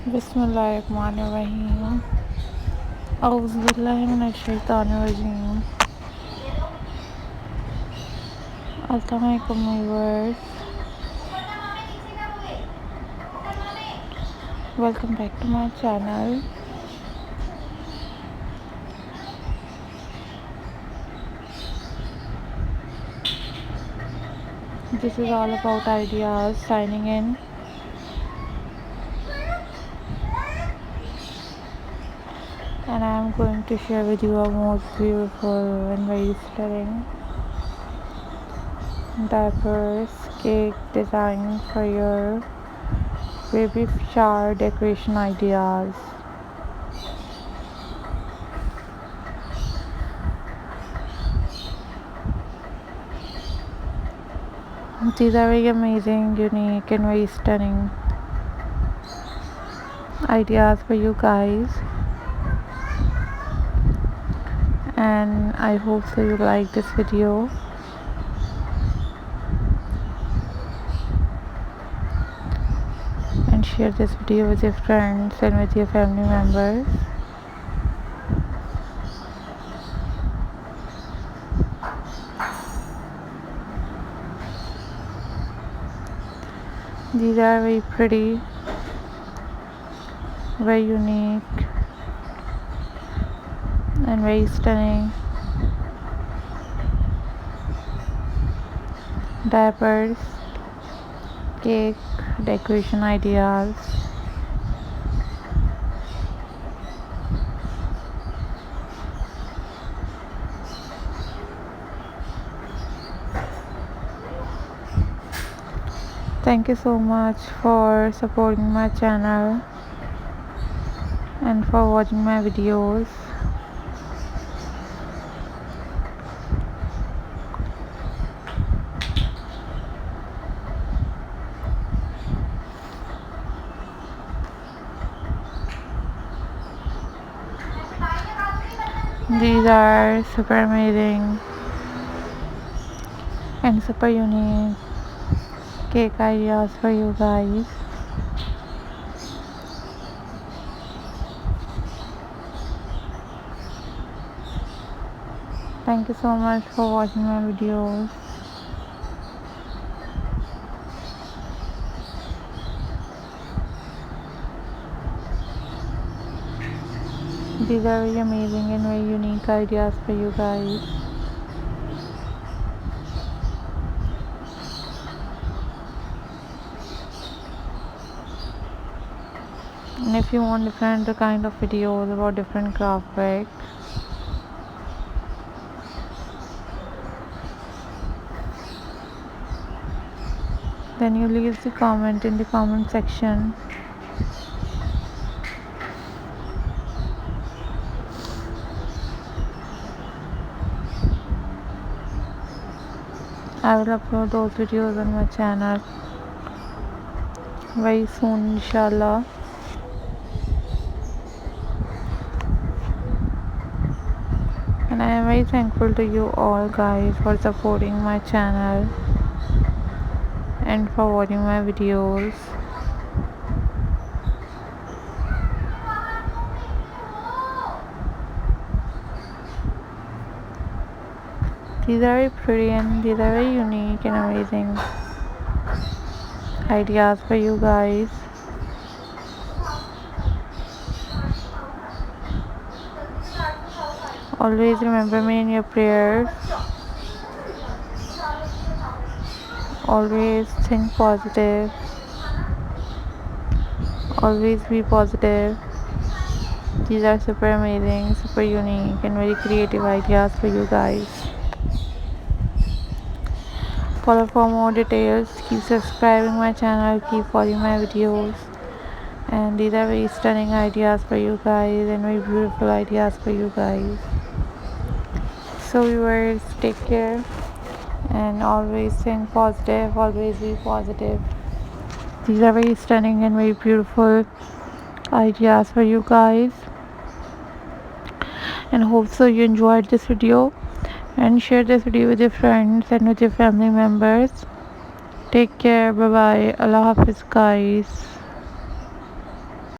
बिस्मिल्लाहिर्रहमानिर्रहीम औज़ुबिल्लाहि मिनश्शैतानिर्रजीम। अस्सलाम वालेकुम viewers, welcome back to my channel. This is all about ideas, signing in, and I am going to share with you a most beautiful and very stunning diapers cake design for your baby shower decoration ideas. These are very amazing, unique, and very stunning ideas for you guys, and I hope so you like this video. And share this video with your friends and with your family members. These are very pretty, very unique, and very stunning diapers cake decoration ideas. Thank you so much for supporting my channel and for watching my videos. These are super amazing and super unique cake ideas for you guys. Thank you so much for watching my videos. These are very amazing and very unique ideas for you guys. And if you want different kind of videos about different craft work, then you leave the comment in the comment section. I will upload those videos on my channel very soon, inshallah. And I am very thankful to you all guys for supporting my channel and for watching my videos. These are very pretty and these are very unique and amazing ideas for you guys. Always remember me in your prayers. Always think positive. Always be positive. These are super amazing, super unique, and very creative ideas for you guys. For more details, keep subscribing my channel, keep watching my videos. And these are very stunning ideas for you guys and very beautiful ideas for you guys. So viewers, take care and always think positive, always be positive. These are very stunning and very beautiful ideas for you guys, and hope so you enjoyed this video, and share this video with your friends and with your family members. Take care, bye bye, Allah Hafiz guys.